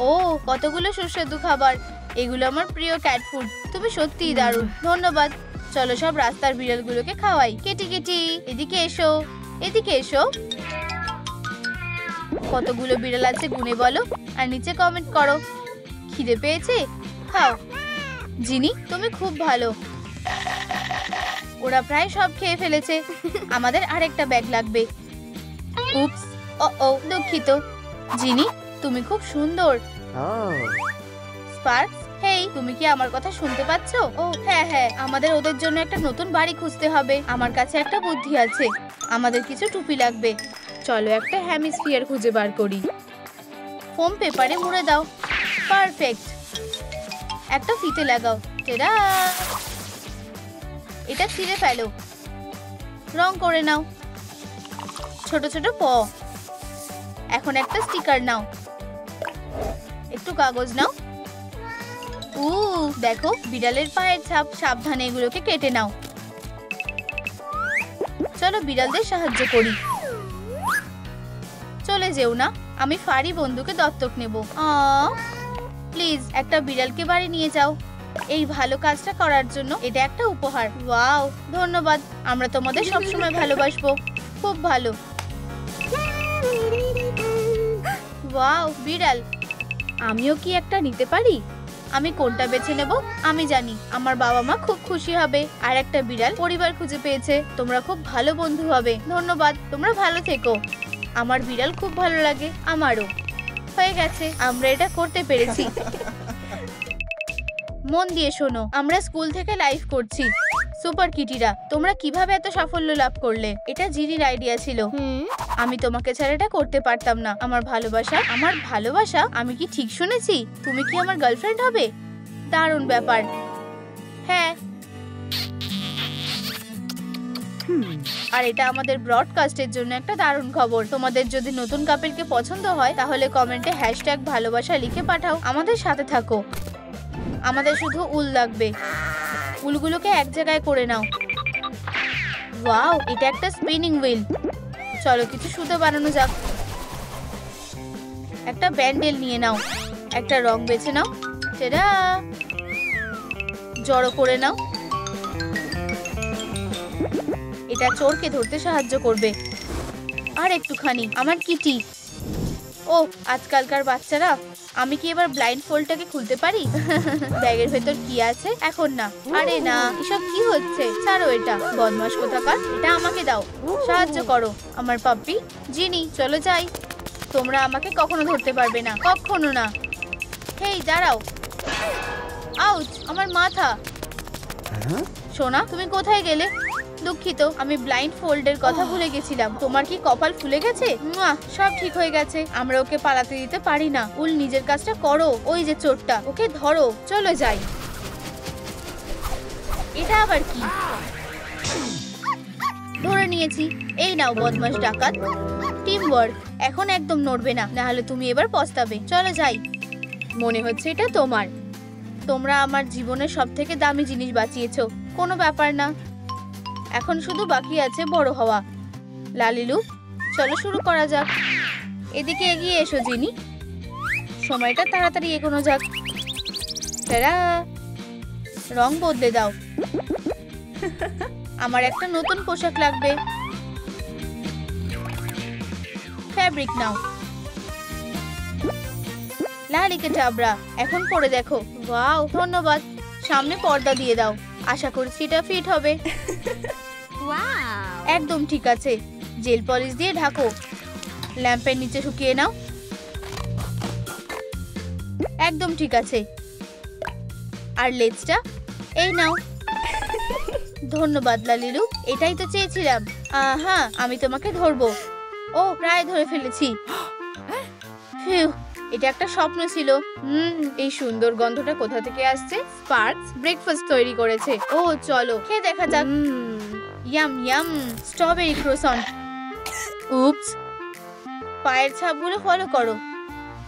[SPEAKER 1] ও, কতগুলো সুস্বাদু খাবার। এগুলো আমার প্রিয় ক্যাট ফুড। তুমি সত্যিই দারুণ। ধন্যবাদ। চলো সব রাস্তার বিড়ালগুলোকে খাওয়াই। কেটি কেটি, এদিকে এসো, এদিকে এসো। কতগুলো বিড়াল আছে গুনে বলো, আর নিচে কমেন্ট করো। খিদে পেয়েছে? খাও। জিনি, তুমি খুব ভালো। ওরা প্রায় সব খেয়ে ফেলেছে। আমাদের আরেকটা ব্যাগ লাগবে। উপস, ও দুঃখিত। জিনি, তুমি খুব সুন্দর। স্পার্কস, হেই, তুমি কি আমার কথা শুনতে পাচ্ছ? ও হ্যাঁ, আমাদের ওদের জন্য একটা নতুন বাড়ি খুঁজতে হবে। আমার কাছে একটা বুদ্ধি আছে। আমাদের কিছু টুপি লাগবে। চলো একটা হেমিস্ফিয়ার খুঁজে বার করি। ফোম পেপারে মুড়ে দাও। পারফেক্ট। একটা ফিতে লাগাও। টেডা! এটা ছিঁড়ে ফেলো। রং করে নাও। ছোট ছোট প। এখন একটা স্টিকার নাও। একটু কাগজ নাও। দেখো, বিড়ালের পায়ের ছাপ। সাবধানে এগুলোকে কেটে নাও। চলো বিড়ালদের সাহায্য করি। চলে যেও না, আমি ফারি বন্ধুকে দত্তক নেব। প্লিজ একটা বিড়ালকে বাড়ি নিয়ে যাও। এই ভালো কাজটা করার জন্য এটা একটা উপহার। ওয়াও, ধন্যবাদ। আমরা তোমাদের সবসময় ভালোবাসবো। খুব ভালো। ওয়াও, বিড়াল। আমিও কি একটা নিতে পারি? আমি কোনটা বেছে নেব? আমি জানি আমার বাবা মা খুব খুশি হবে। আর একটা বিড়াল পরিবার খুঁজে পেয়েছে। তোমরা খুব ভালো বন্ধু হবে। ধন্যবাদ। তোমরা ভালো থেকো। আমার বিড়াল খুব ভালো লাগে। আমারও। হয়ে গেছে, আমরা এটা করতে পেরেছি। মন দিয়ে শোনো, আমরা স্কুল থেকে লাইভ করছি। সুপার কিটিরা, তোমরা কিভাবে এত সাফল্য লাভ করলে? এটা জিনির আইডিয়া ছিল। আমি তোমাকে ছাড়া এটা করতে পারতাম না। আমার ভালোবাসা? আমি কি ঠিক শুনেছি? তুমি কি আমার গার্লফ্রেন্ড হবে? দারুণ ব্যাপার। হ্যাঁ। আর এটা আমাদের ব্রডকাস্টের জন্য একটা দারুণ খবর। তোমাদের যদি নতুন কাপেলকে পছন্দ হয় তাহলে কমেন্টে #ভালোবাসা লিখে পাঠাও। আমাদের সাথে থাকো। আমাদের শুধু উল লাগবে। উলগুলোকে এক জায়গায় করে নাও। ওয়াও, এটা একটা স্পিনিং হুইল। চলো কিছু সুতো বানানো যাক। একটা ব্যান্ডেল নিয়ে নাও। একটা রং বেছে নাও। টেডা! জড়ো করে নাও। এটা চোরকে ধরতে সাহায্য করবে। আর একটুখানি। আমার কিটি। ও, আজকালকার বাচ্চারা। আমি কি এবার ব্লাইন্ড ফোল্ডটাকে খুলতে পারি? ব্যাগের ভেতর কি আছে? এখন না। আরে না, এসব কি হচ্ছে? ছাড়ো এটা। বদমাশ কোথাকার। এটা আমাকে দাও। সাহায্য করো আমার পাপ্পি। জিনি, চলো যাই। তোমরা আমাকে কখনো ধরতে পারবে না। কখনো না। হেই, দাঁড়াও। আউচ, আমার মাথা। সোনা, তুমি কোথায় গেলে? দুঃখিত, আমি ব্লাইন্ড ফোল্ডের কথা ভুলে গেছিলাম। তোমার কি কপাল ফুলে গেছে? সব ঠিক হয়ে গেছে। আমরা ওকে পালাতে দিতে পারি না। উল, নিজের কাজটা করো। ওই যে চোরটা, ওকে ধরো। চলো যাই। এটা আবার কি? ধরে নিয়েছি। এই নাও বদমাশ ডাকাত। Team work. এখন একদম নড়বে না, নাহলে তুমি এবার পস্তাবে। চলো যাই। মনে হচ্ছে এটা তোমার। তোমরা আমার জীবনের সবথেকে দামি জিনিস বাঁচিয়েছো। কোনো ব্যাপার না। এখন শুধু বাকি আছে বড় হওয়া। লালিলু, চলো শুরু করা যাক। এদিকে এগিয়ে এসো জিনি। সময়টা তাড়াতাড়ি এগোনো যাক। টেরা! রং বদলে দাও। আমার একটা নতুন পোশাক লাগবে। ফ্যাব্রিক নাও। লালিকে চাবড়া। এখন পরে দেখো। ওয়াও, ধন্যবাদ। সামনে পর্দা দিয়ে দাও। আশা করছি এটা ফিট হবে। একদম ঠিক আছে। জেল পলিশ দিয়ে ঢাকো। ল্যাম্পের নিচে শুকিয়ে নাও। একদম ঠিক আছে। আর লেজটা এই নাও। ধন্যবাদ লালিলু, এটাই তো চেয়েছিলাম। হ্যাঁ, আমি তোমাকে ধরবো। ও, প্রায় ধরে ফেলেছি। এটা একটা স্বপ্ন ছিল। এই সুন্দর গন্ধটা কোথা থেকে আসছে? স্পার্কস ব্রেকফাস্ট তৈরি করেছে। ও, চলো খেয়ে দেখা যাক। Yum yum, strawberry croissant. Oops, পায়ের ছাপগুলো ফলো করো।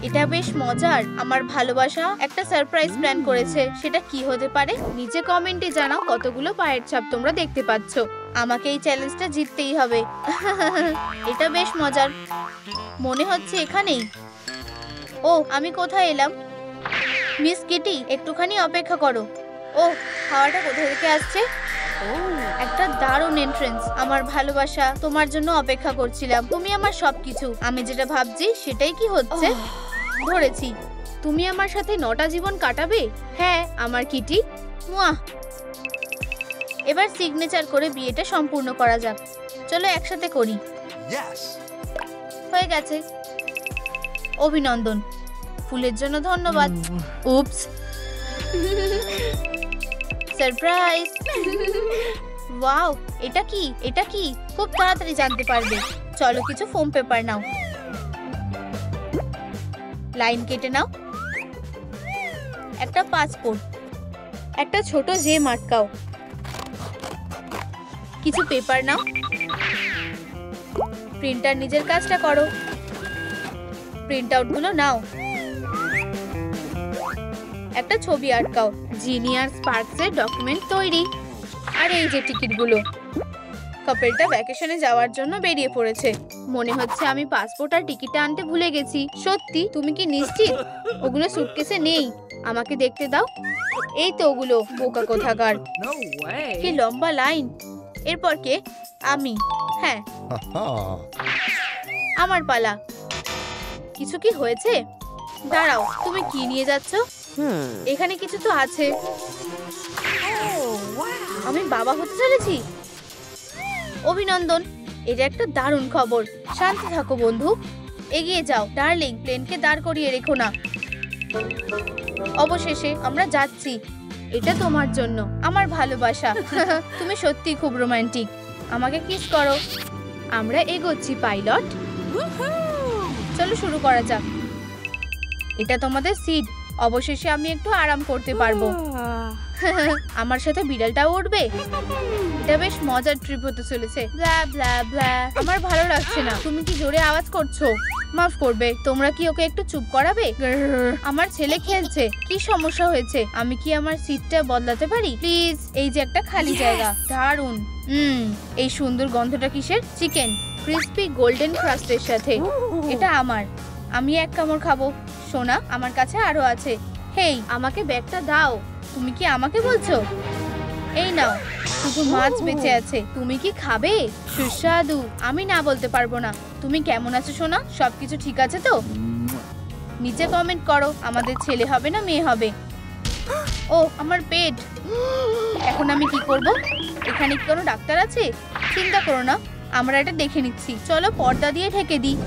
[SPEAKER 1] এটা বেশ মজার। আমার ভালোবাসা একটা সারপ্রাইজ প্ল্যান করেছে। সেটা কি হতে পারে? নিচে কমেন্টে জানাও কতগুলো পায়ের ছাপ তোমরা দেখতে পাচ্ছ। আমাকে এই চ্যালেঞ্জটা জিততেই হবে। এটা বেশ মজার। মনে হচ্ছে এখানেই। ও, আমি কোথায় এলাম? মিস কিটি, একটুখানি অপেক্ষা করো। ও, হাওয়াটা কোথা থেকে আসছে? একটা দারুণ এন্ট্রেন্স। আমার ভালোবাসা, তোমার জন্য অপেক্ষা করছিলাম। তুমি আমার সবকিছু। আমি যেটা ভাবছি সেটাই কি হচ্ছে? ধরেছি। তুমি আমার সাথে 9টা জীবন কাটাবে? হ্যাঁ, আমার কিটি। মুয়া। এবার সিগনেচার করে বিয়েটা সম্পূর্ণ করা যাক। চলো একসাথে করি। হয়ে গেছে। অভিনন্দন। ফুলের জন্য ধন্যবাদ। উপস, সারপ্রাইজ। ওয়াও, এটা কি? এটা কি? খুব তাড়াতাড়ি জানতে পারবে। চলো কিছু ফোম পেপার নাও, লাইন কেটে নাও, একটা পাসপোর্ট, একটা ছোট জেম আটকাও, কিছু পেপার নাও, প্রিন্টার নিজের কাজটা করো, প্রিন্ট আউটগুলো নাও, একটা ছবি আটকাও। জিনিয়াস স্পার্কসের ডকুমেন্ট তৈরি। আর এই যে টিকিটগুলো। কাপলটা ভ্যাকেশনে যাওয়ার জন্য বেরিয়ে পড়েছে। মনে হচ্ছে আমি পাসপোর্ট আর টিকিট আনতে ভুলে গেছি। সত্যি? তুমি কি নিশ্চিত? ওগুলো সুটকেসে নেই। আমাকে দেখতে দাও। এই তো ওগুলো। বোকা কোথাকার। কি লম্বা লাইন। এরপর কে? আমি। হ্যাঁ, আমার পালা। কিছু কি হয়েছে? দাঁড়াও, তুমি কি নিয়ে যাচ্ছ? এখানে কিছু তো আছে। আমি বাবা হতে চলেছি। অভিনন্দন। এটা একটা দারুণ খবর। শান্ত থাকো বন্ধু। এগিয়ে যাও ডার্লিং, প্লেনকে দাঁড় করিয়ে রেখো না। অবশেষে আমরা যাচ্ছি। এটা তোমার জন্য, আমার ভালোবাসা। তুমি সত্যি খুব রোমান্টিক। আমাকে কিস করো। আমরা এগোচ্ছি পাইলট। চলো শুরু করা যাক। এটা তোমাদের সিট। অবশেষে আমি একটু আরাম করতে পারবো। আমার সাথে বিড়ালটাও উঠবে। এটা বেশ মজার ট্রিপ হতে চলেছে। ব্লা ব্লা ব্লা। আমার ভালো লাগছে না। তুমি কি জোরে আওয়াজ করছো? মাফ করবে। তোমরা কি ওকে একটু চুপ করাবে? আমার ছেলে খেলছে। কি সমস্যা হয়েছে? আমি কি আমার সিটটা বদলাতে পারি প্লিজ? এই যে একটা খালি জায়গা। দারুণ। এই সুন্দর গন্ধটা কিসের? চিকেন ক্রিস্পি গোল্ডেন ক্রাস্টের সাথে। এটা আমার। আমি এক কামড় খাবো। সোনা, আমার কাছে আরো আছে। হেই, আমাকে ব্যাগটা দাও। তুমি কি আমাকে বলছো? এই নাও, শুধু মাছ বেঁচে আছে। তুমি কি খাবে? সুস্বাদু। আমি না বলতে পারবো না। তুমি কেমন আছো সোনা? সবকিছু ঠিক আছে তো? নিচে কমেন্ট করো, আমাদের ছেলে হবে না মেয়ে হবে। ও, আমার পেট। এখন আমি কি করব? এখানে কি কোনো ডাক্তার আছে? চিন্তা করো না, আমরা এটা দেখে নিচ্ছি। চলো পর্দা দিয়ে ঢেকে দিই।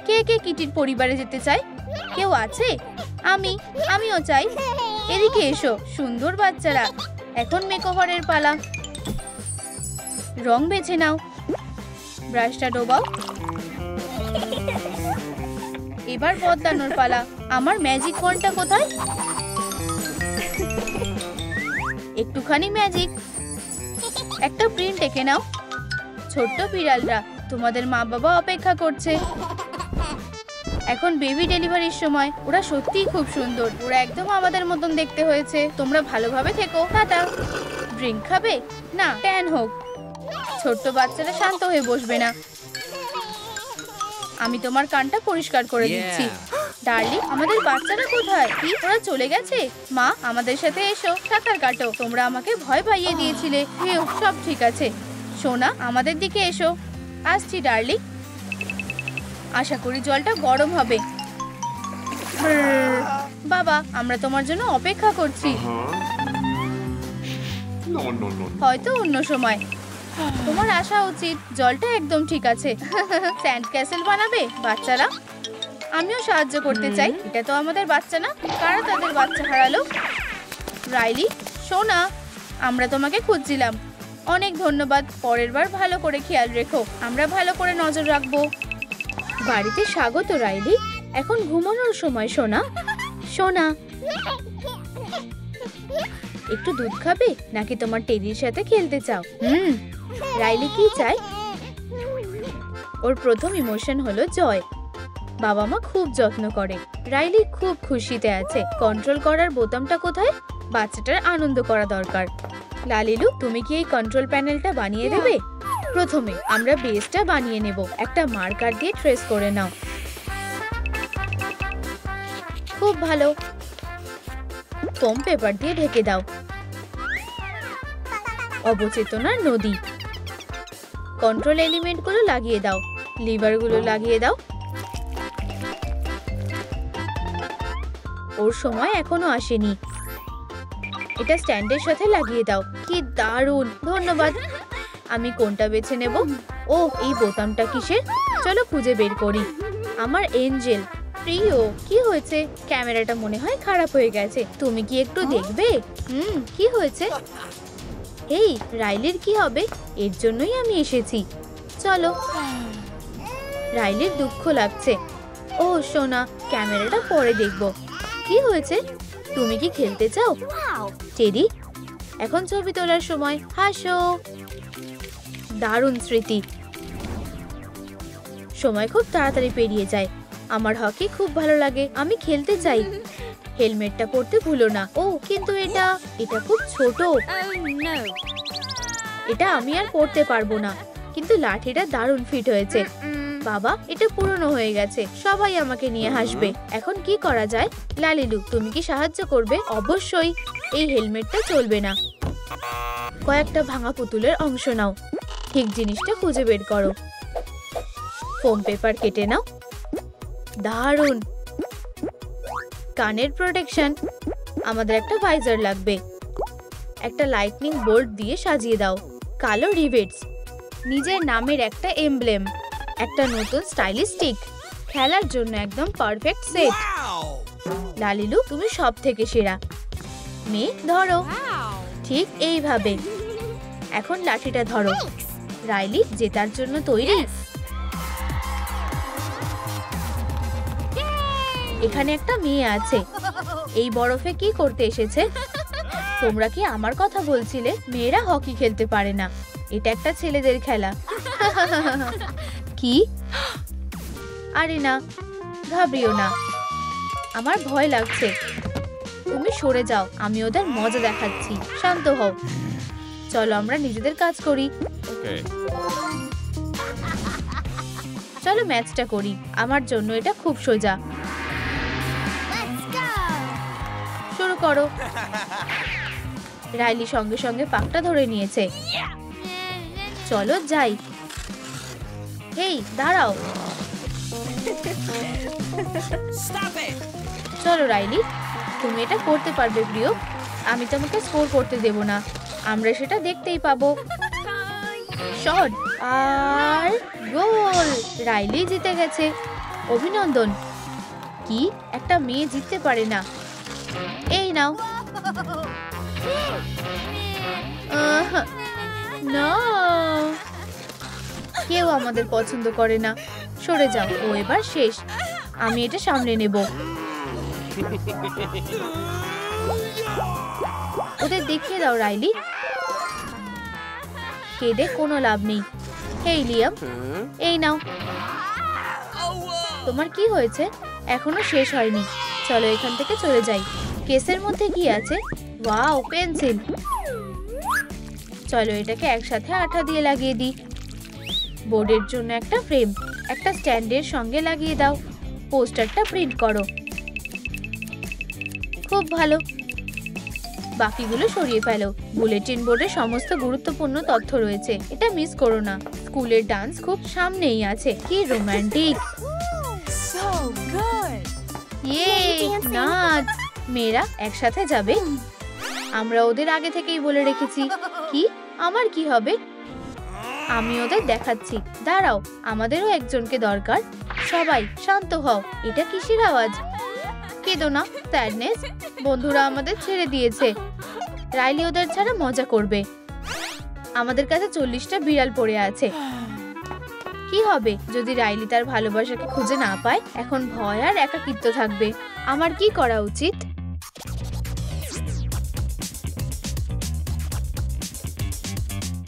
[SPEAKER 1] কে কে কিটির পরিবারে যেতে চায়? কেউ আছে? আমিও চাই। এদিকে এসো সুন্দর বাচ্চারা। এখন মেকওভারের পালা। রং বেছে নাও, ব্রাশটা ডোবাও। এবার বদলানোর পালা। আমার ম্যাজিক ওয়ান্ডটা কোথায়? একটুখানি ম্যাজিক। একটা প্রিন্ট এঁকে নাও। ছোট্ট বিড়ালরা, তোমাদের মা বাবা অপেক্ষা করছে। এখন বেবি ডেলিভারির সময়। ওরা সত্যিই খুব সুন্দর। ওরা একদম আমাদের মতন দেখতে হয়েছে। তোমরা ভালোভাবে থেকো। টাটা। ড্রিঙ্ক খাবে? না, ট্যান হোক। ছোট্ট বাচ্চারা শান্ত হয়ে বসবে না। আমি তোমার কানটা পরিষ্কার করে দিচ্ছি। ডার্লিং, আমাদের বাচ্চারা কোথায়? কি, ওরা চলে গেছে? মা, আমাদের সাথে এসো, সাঁতার কাটো। তোমরা আমাকে ভয় পাইয়ে দিয়েছিলে। সব ঠিক আছে। সোনা, আমাদের দিকে এসো। আসছি ডার্লিং। আশা করি জলটা গরম হবে। বাবা, আমরা তোমার জন্য অপেক্ষা করছি। হয়তো অন্য সময়। তোমার আসা উচিত। জলটা একদম ঠিক আছে। স্যান্ড ক্যাসেল বানাবে বাচ্চারা? আমিও সাহায্য করতে চাই। এটা তো আমাদের বাচ্চা না? কারা তাদের বাচ্চা হারালো? রাইলি, সোনা, আমরা তোমাকে খুঁজছিলাম। অনেক ধন্যবাদ। পরের বার ভালো করে খেয়াল রেখো। আমরা ভালো করে নজর রাখবো। বাড়িতে স্বাগত রাইলি। এখন ঘুমানোর সময় সোনা। সোনা, একটু দুধ খাবে নাকি তোমার টেডির সাথে খেলতে চাও? রাইলি কি চাই? ওর প্রথম ইমোশন হলো জয়। বাবা মা খুব যত্ন করে। রাইলি খুব খুশিতে আছে। কন্ট্রোল করার বোতামটা কোথায়? বাচ্চাটার আনন্দ করা দরকার। লালিলু, তুমি কি এই কন্ট্রোল প্যানেলটা বানিয়ে দেবে? প্রথমে আমরা বেসটা বানিয়ে নেব। একটা মার্কার দিয়ে ট্রেস করে নাও। খুব ভালো। ফোম পেপার দিয়ে ঢেকে দাও। অবচেতনার নদী। কন্ট্রোল এলিমেন্টগুলো লাগিয়ে দাও। লিভারগুলো লাগিয়ে দাও। ওর সময় এখনো আসেনি। এটা স্ট্যান্ডের সাথে লাগিয়ে দাও। কি দারুণ, ধন্যবাদ। আমি কোনটা বেছে নেব? ও, এই বোতামটা কিসের? চলো খুঁজে বের করি। আমার এঞ্জেল। প্রিয়, কি হয়েছে? ক্যামেরাটা মনে হয় খারাপ হয়ে গেছে। তুমি কি একটু দেখবে? কি হয়েছে? এই, রাইলির কি হবে? এর জন্যই আমি এসেছি। চলো। রাইলির দুঃখ লাগছে। ও সোনা, ক্যামেরাটা পরে দেখব। কি হয়েছে? তুমি কি খেলতে চাও? টেডি, এখন ছবি তোলার সময়। হাসো। দারুণ স্মৃতি। সময় খুব তাড়াতাড়ি পেরিয়ে যায়। আমার হকি খুব ভালো লাগে। আমি খেলতে চাই। হেলমেটটা পরতে ভুলো না। ও, কিন্তু এটা খুব ছোট। এটা আমি আর পরতে পারবো না। কিন্তু লাঠিটা দারুণ ফিট হয়েছে। বাবা, এটা পুরনো হয়ে গেছে। সবাই আমাকে নিয়ে হাসবে। এখন কি করা যায়? লালিলু, তুমি কি সাহায্য করবে? অবশ্যই। এই হেলমেটটা চলবে না। কয়েকটা ভাঙা পুতুলের অংশ নাও। ঠিক জিনিসটা খুঁজে বের করো। ফোম পেপার কেটে নাও। দারুণ। কানের প্রোটেকশন। আমাদের একটা ভাইজার লাগবে। একটা লাইটনিং বোল্ট দিয়ে সাজিয়ে দাও। কালো রিভেটস। নিজের নামের একটা এমব্লেম। একটা নতুন স্টাইলিশ স্টিক। খেলার জন্য একদম পারফেক্ট সেট। লালিলু, তুমি সব থেকে সেরা। মেয়ে, ধরো। ঠিক এইভাবে। এখন লাঠিটা ধরো। রাইলি, জেতার জন্য তৈরি? এখানে একটা মেয়ে আছে। এই বরফে কি করতে এসেছে? তোমরা কি আমার কথা বলছিলে? মেয়েরা হকি খেলতে পারে না। এটা একটা ছেলেদের খেলা। কি? আরে না, ঘাবড়িও না। আমার ভয় লাগছে। তুমি সরে যাও। আমি ওদের মজা দেখাচ্ছি। শান্ত হও। চলো আমরা নিজেদের কাজ করি। চলো ম্যাচটা করি। আমার জন্য এটা খুব সোজা। শুরু করো। রাইলি সঙ্গে সঙ্গে পাকটা ধরে নিয়েছে। চলো যাই। হেই, দাঁড়াও। চলো রাইলি, তুমি এটা করতে পারবে প্রিয়। আমি তোমাকে স্কোর করতে দেব না। আমরা সেটা দেখতেই পাবো। শট আর গোল। রাইলি জিতে গেছে। অভিনন্দন। কি? একটা মেয়ে জিততে পারে না? এই নাও। না, কেউ আমাদের পছন্দ করে না। সরে যাও। ও এবার শেষ। আমি এটা সামলে নেব। ওদের দেখিয়ে দাও রাইলি। কেঁদে কোনো লাভ নেই। হেই লিয়াম, এই নাও। তোমার কি হয়েছে? এখনো শেষ হয়নি। চলো এখান থেকে চলে যাই। কেসের মধ্যে কি আছে? Wow, pencil. চলো এটাকে একসাথে আঠা দিয়ে লাগিয়ে দিই। বোর্ডের জন্য একটা ফ্রেম। একটা স্ট্যান্ডের সঙ্গে লাগিয়ে দাও। পোস্টারটা প্রিন্ট করো। খুব ভালো। বাকিগুলো সরিয়ে ফেলো। বুলেটিন বোর্ডে সমস্ত গুরুত্বপূর্ণ তথ্য রয়েছে। এটা মিস করো না। স্কুলের ডান্স খুব সামনেই আছে। কি রোমান্টিক। ইয়ে, নাচ। মেয়েরা একসাথে যাবে। আমরা ওদের আগে থেকেই বলে রেখেছি। কি? আমার কি হবে? আমি ওদের দেখাচ্ছি। দাঁড়াও, আমাদেরও একজনকে দরকার। সবাই শান্ত হও। এটা কিসের আওয়াজ? কেঁদো না, স্যাডনেস। বন্ধুরা আমাদের ছেড়ে দিয়েছে। রাইলি ওদের ছাড়া মজা করবে। আমাদের কাছে 40টা বিড়াল পড়ে আছে। কি হবে যদি রাইলি তার ভালোবাসাকে খুঁজে না পায়? এখন ভয় আর একাকিত্ব থাকবে। আমার কি করা উচিত?